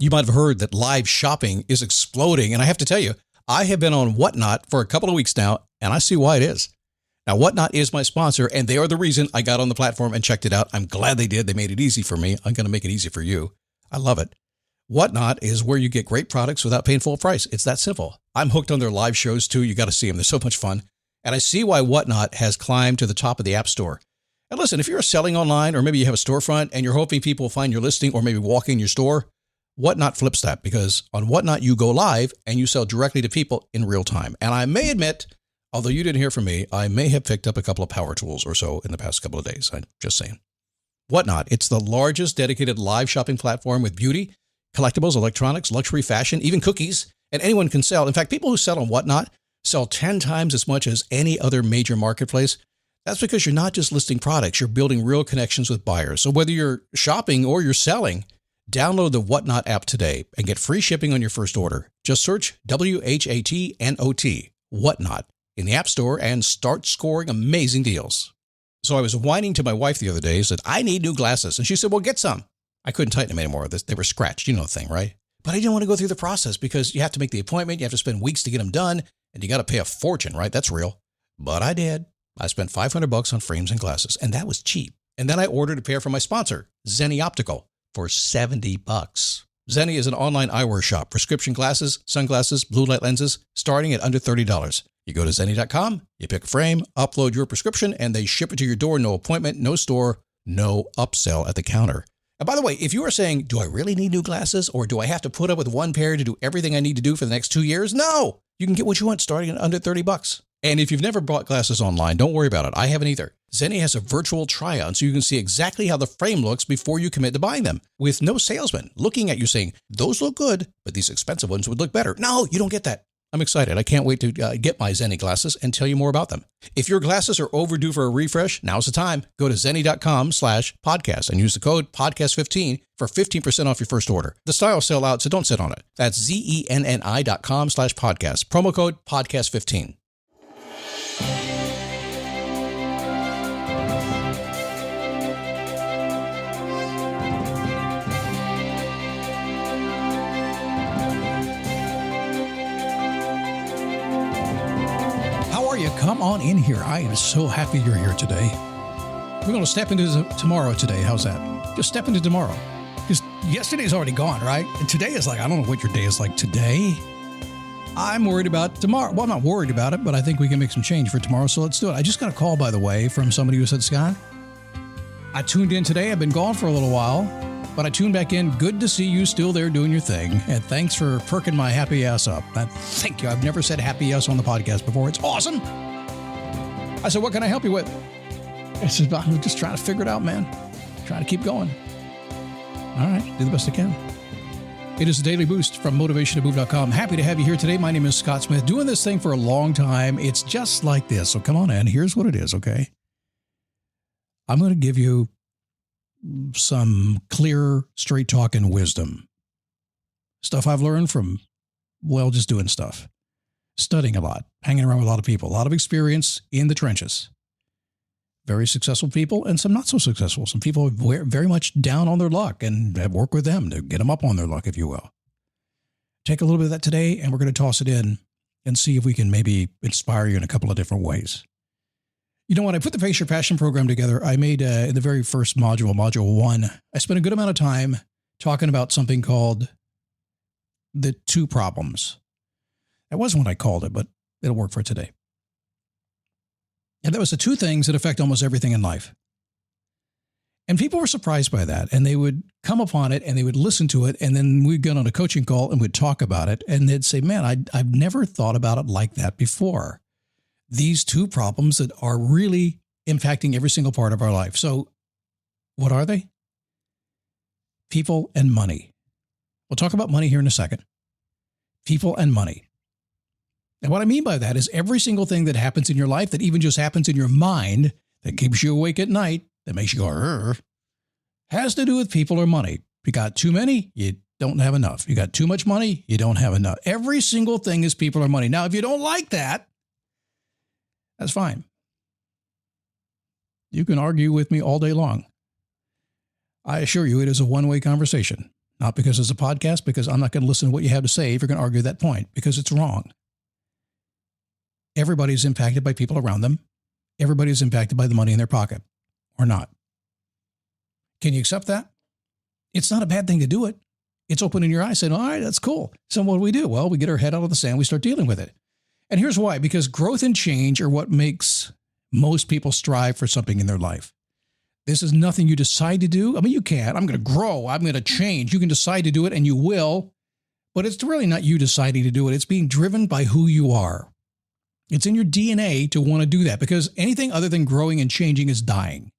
You might have heard that live shopping is exploding. And I have to tell you, I have been on Whatnot for a couple of weeks now, and I see why it is. Now, Whatnot is my sponsor, and they are the reason I got on the platform and checked it out. I'm glad they did. They made it easy for me. I'm going to make it easy for you. I love it. Whatnot is where you get great products without paying full price. It's that simple. I'm hooked on their live shows, too. You got to see them. They're so much fun. And I see why Whatnot has climbed to the top of the App Store. And listen, if you're selling online, or maybe you have a storefront and you're hoping people will find your listing or maybe walk in your store, Whatnot flips that, because on Whatnot, you go live and you sell directly to people in real time. And I may admit, although you didn't hear from me, I may have picked up a couple of power tools or so in the past couple of days. I'm just saying. Whatnot, it's the largest dedicated live shopping platform with beauty, collectibles, electronics, luxury, fashion, even cookies, and anyone can sell. In fact, people who sell on Whatnot sell 10 times as much as any other major marketplace. That's because you're not just listing products, you're building real connections with buyers. So whether you're shopping or you're selling, download the Whatnot app today and get free shipping on your first order. Just search WHATNOT, Whatnot, in the App Store and start scoring amazing deals. So I was whining to my wife the other day, said, I need new glasses. And she said, well, get some. I couldn't tighten them anymore. They were scratched. You know the thing, right? But I didn't want to go through the process because you have to make the appointment. You have to spend weeks to get them done. And you got to pay a fortune, right? That's real. But I did. I spent $500 on frames and glasses, and that was cheap. And then I ordered a pair from my sponsor, Zenni Optical, for $70. Zenni is an online eyewear shop, prescription glasses, sunglasses, blue light lenses, starting at under $30. You go to Zenni.com, you pick a frame, upload your prescription, and they ship it to your door. No appointment, no store, no upsell at the counter. And by the way, if you are saying, do I really need new glasses, or do I have to put up with one pair to do everything I need to do for the next 2 years? No, you can get what you want starting at under $30. And if you've never bought glasses online, don't worry about it. I haven't either. Zenni has a virtual try-on so you can see exactly how the frame looks before you commit to buying them, with no salesman looking at you saying, those look good, but these expensive ones would look better. No, you don't get that. I'm excited. I can't wait to get my Zenni glasses and tell you more about them. If your glasses are overdue for a refresh, now's the time. Go to Zenni.com/podcast and use the code podcast15 for 15% off your first order. The styles sell out, so don't sit on it. That's ZENNI.com/podcast. Promo code podcast15. Come on in here. I am so happy you're here today. We're going to step into tomorrow today. How's that? Just step into tomorrow. Because yesterday's already gone, right? And today is like, I don't know what your day is like today. I'm worried about tomorrow. Well, I'm not worried about it, but I think we can make some change for tomorrow. So let's do it. I just got a call, by the way, from somebody who said, Scott, I tuned in today. I've been gone for a little while, but I tuned back in. Good to see you still there doing your thing. And thanks for perking my happy ass up. Thank you. I've never said happy ass on the podcast before. It's awesome. I said, what can I help you with? I said, I'm just trying to figure it out, man. Trying to keep going. All right, do the best I can. It is a daily boost from motivationtomove.com. Happy to have you here today. My name is Scott Smith. Doing this thing for a long time. It's just like this. So come on in. Here's what it is, okay? I'm going to give you some clear, straight talking wisdom. Stuff I've learned from, well, just doing stuff. Studying a lot, hanging around with a lot of people, a lot of experience in the trenches. Very successful people and some not so successful. Some people are very much down on their luck and have worked with them to get them up on their luck, if you will. Take a little bit of that today, and we're going to toss it in and see if we can maybe inspire you in a couple of different ways. You know, when I put the Face Your Passion program together, I made in the very first module, module 1, I spent a good amount of time talking about something called the 2 problems. That wasn't what I called it, but it'll work for today. And that was the 2 things that affect almost everything in life. And people were surprised by that. And they would come upon it and they would listen to it. And then we'd get on a coaching call and we'd talk about it. And they'd say, man, I've never thought about it like that before. These 2 problems that are really impacting every single part of our life. So what are they? People and money. We'll talk about money here in a second. People and money. And what I mean by that is every single thing that happens in your life, that even just happens in your mind, that keeps you awake at night, that makes you go, has to do with people or money. You got too many, you don't have enough. You got too much money, you don't have enough. Every single thing is people or money. Now, if you don't like that, that's fine. You can argue with me all day long. I assure you, it is a one-way conversation. Not because it's a podcast, because I'm not going to listen to what you have to say if you're going to argue that point, because it's wrong. Everybody's impacted by people around them. Everybody's impacted by the money in their pocket, or not. Can you accept that? It's not a bad thing to do it. It's opening your eyes saying, all right, that's cool. So what do? Well, we get our head out of the sand. We start dealing with it. And here's why. Because growth and change are what makes most people strive for something in their life. This is nothing you decide to do. I mean, you can. I'm going to grow. I'm going to change. You can decide to do it, and you will. But it's really not you deciding to do it. It's being driven by who you are. It's in your DNA to want to do that, because anything other than growing and changing is dying.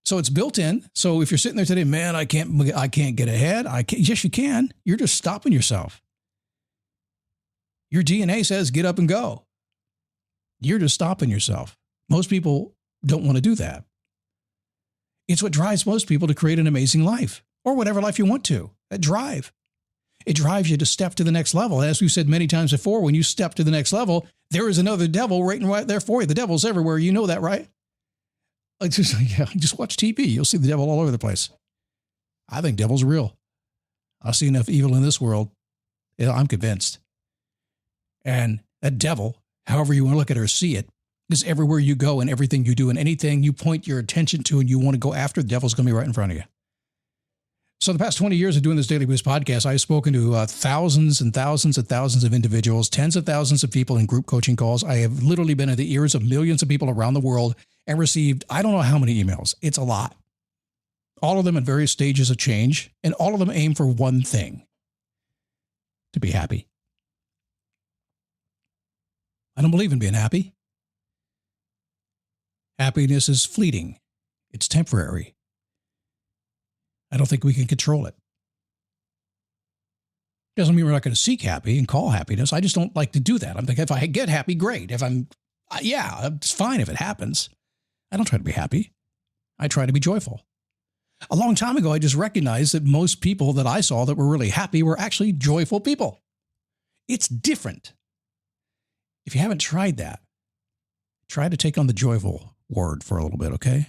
So it's built in. So if you're sitting there today, man, I can't get ahead. Yes, you can. You're just stopping yourself. Your DNA says get up and go. You're just stopping yourself. Most people don't want to do that. It's what drives most people to create an amazing life, or whatever life you want to. That drive. It drives you to step to the next level. As we've said many times before, when you step to the next level, there is another devil right there for you. The devil's everywhere. You know that, right? Just watch TV. You'll see the devil all over the place. I think devil's real. I see enough evil in this world. I'm convinced. And that devil, however you want to look at it or see it, is everywhere you go and everything you do, and anything you point your attention to and you want to go after, the devil's going to be right in front of you. So the past 20 years of doing this Daily Boost podcast, I've spoken to thousands and thousands and thousands of individuals, tens of thousands of people in group coaching calls. I have literally been in the ears of millions of people around the world and received, I don't know how many emails. It's a lot. All of them at various stages of change, and all of them aim for one thing: to be happy. I don't believe in being happy. Happiness is fleeting. It's temporary. I don't think we can control it. Doesn't mean we're not going to seek happy and call happiness. I just don't like to do that. I'm thinking, if I get happy, great. If it's fine if it happens. I don't try to be happy. I try to be joyful. A long time ago, I just recognized that most people that I saw that were really happy were actually joyful people. It's different. If you haven't tried that, try to take on the joyful word for a little bit, okay?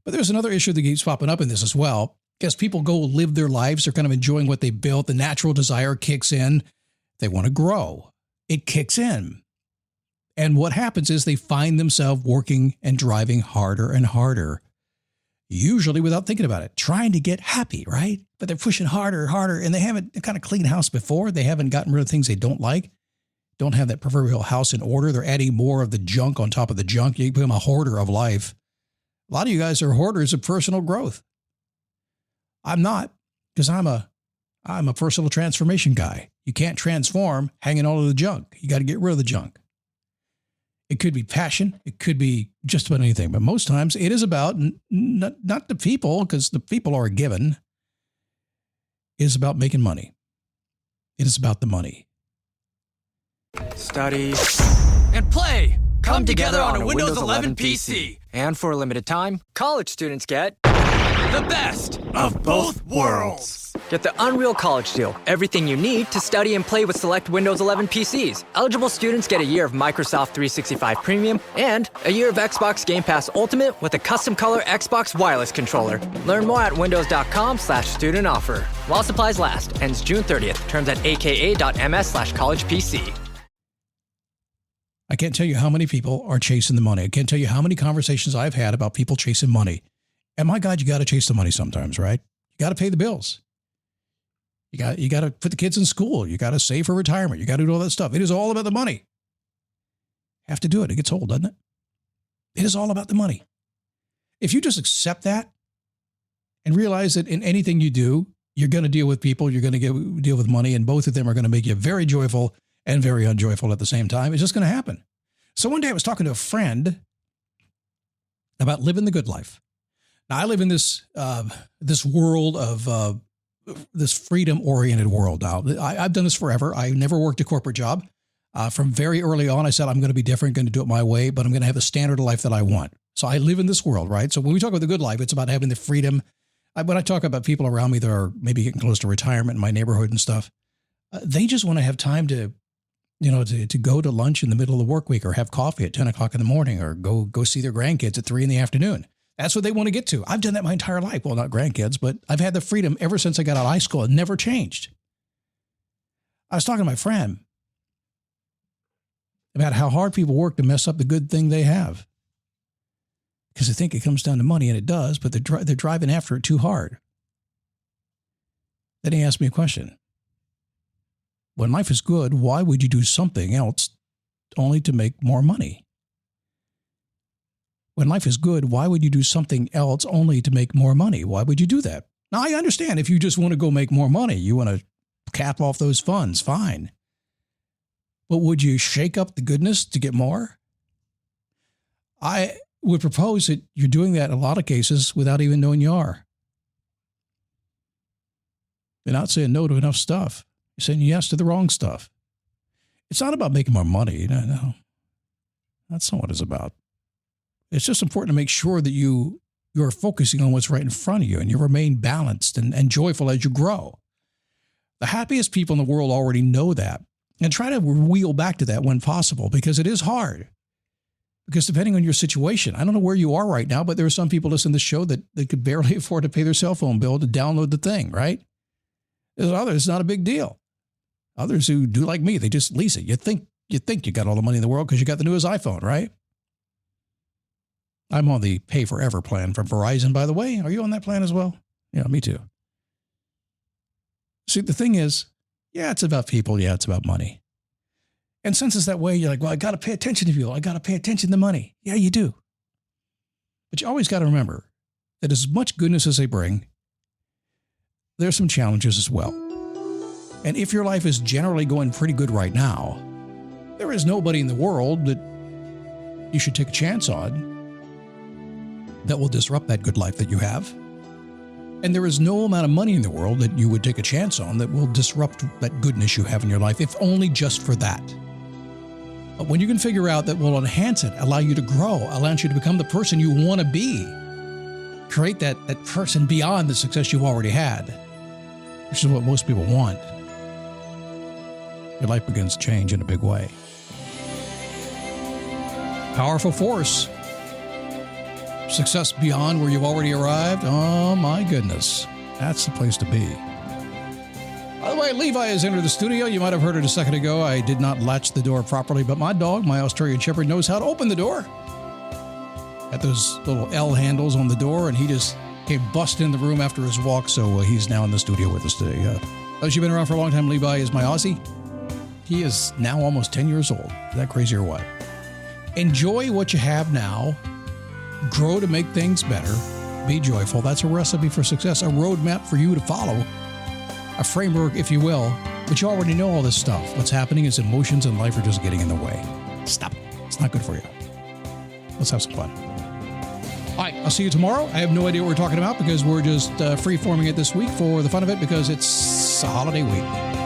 But there's another issue that keeps popping up in this as well. As people go live their lives, they're kind of enjoying what they built. The natural desire kicks in. They want to grow. It kicks in. And what happens is they find themselves working and driving harder and harder, usually without thinking about it, trying to get happy, right? But they're pushing harder and harder, and they haven't kind of cleaned house before. They haven't gotten rid of things they don't like, don't have that proverbial house in order. They're adding more of the junk on top of the junk. You become a hoarder of life. A lot of you guys are hoarders of personal growth. I'm not, because I'm a personal transformation guy. You can't transform hanging on to the junk. You got to get rid of the junk. It could be passion. It could be just about anything. But most times it is about not the people, because the people are a given. It is about making money. It is about the money. Study and play come together on a Windows 11 PC. And for a limited time, college students get the best of both worlds. Get the Unreal College Deal. Everything you need to study and play with select Windows 11 PCs. Eligible students get a year of Microsoft 365 Premium and a year of Xbox Game Pass Ultimate with a custom color Xbox wireless controller. Learn more at windows.com/student offer. While supplies last. Ends June 30th. Terms at aka.ms/collegepc. I can't tell you how many people are chasing the money. I can't tell you how many conversations I've had about people chasing money. And my God, you got to chase the money sometimes, right? You got to pay the bills. You got to put the kids in school. You got to save for retirement. You got to do all that stuff. It is all about the money. Have to do it. It gets old, doesn't it? It is all about the money. If you just accept that and realize that in anything you do, you're going to deal with people, you're going to deal with money, and both of them are going to make you very joyful and very unjoyful at the same time. It's just going to happen. So one day I was talking to a friend about living the good life. Now I live in this world of this freedom-oriented world. Now I've done this forever. I never worked a corporate job. From very early on, I said I'm going to be different, going to do it my way, but I'm going to have the standard of life that I want. So I live in this world, right? So when we talk about the good life, it's about having the freedom. When I talk about people around me that are maybe getting close to retirement in my neighborhood and stuff, they just want to have time to go to lunch in the middle of the work week, or have coffee at 10 o'clock in the morning, or go see their grandkids at 3 in the afternoon. That's what they want to get to. I've done that my entire life. Well, not grandkids, but I've had the freedom ever since I got out of high school. It never changed. I was talking to my friend about how hard people work to mess up the good thing they have. Because they think it comes down to money, and it does, but they're driving after it too hard. Then he asked me a question. When life is good, why would you do something else only to make more money? When life is good, why would you do something else only to make more money? Why would you do that? Now, I understand if you just want to go make more money, you want to cap off those funds, fine. But would you shake up the goodness to get more? I would propose that you're doing that in a lot of cases without even knowing you are. You're not saying no to enough stuff. You're saying yes to the wrong stuff. It's not about making more money. No. That's not what it's about. It's just important to make sure that you're focusing on what's right in front of you and you remain balanced and joyful as you grow. The happiest people in the world already know that. And try to wheel back to that when possible, because it is hard. Because depending on your situation, I don't know where you are right now, but there are some people listening to this show that they could barely afford to pay their cell phone bill to download the thing, right? There's others, it's not a big deal. Others who do like me, they just lease it. You think you got all the money in the world because you got the newest iPhone, right? I'm on the pay forever plan from Verizon, by the way. Are you on that plan as well? Yeah, me too. See, the thing is, yeah, it's about people. Yeah, it's about money. And since it's that way, you're like, well, I got to pay attention to people. I got to pay attention to money. Yeah, you do. But you always got to remember that as much goodness as they bring, there's some challenges as well. And if your life is generally going pretty good right now, there is nobody in the world that you should take a chance on that will disrupt that good life that you have. And there is no amount of money in the world that you would take a chance on that will disrupt that goodness you have in your life, if only just for that. But when you can figure out that will enhance it, allow you to grow, allows you to become the person you want to be, create that person beyond the success you've already had, which is what most people want, your life begins to change in a big way. Powerful force. Success beyond where you've already arrived? Oh my goodness. That's the place to be. By the way, Levi has entered the studio. You might have heard it a second ago. I did not latch the door properly, but my dog, my Australian Shepherd, knows how to open the door. Got those little L handles on the door, and he just came busting in the room after his walk, so he's now in the studio with us today. Those you've been around for a long time, Levi is my Aussie. He is now almost 10 years old. Is that crazy or what? Enjoy what you have now. Grow to make things better. Be joyful. That's a recipe for success, a roadmap for you to follow, a framework, if you will. But you already know all this stuff. What's happening is emotions and life are just getting in the way. Stop. It's not good for you. Let's have some fun. All right, I'll see you tomorrow. I have no idea what we're talking about because we're just free-forming it this week for the fun of it because it's a holiday week.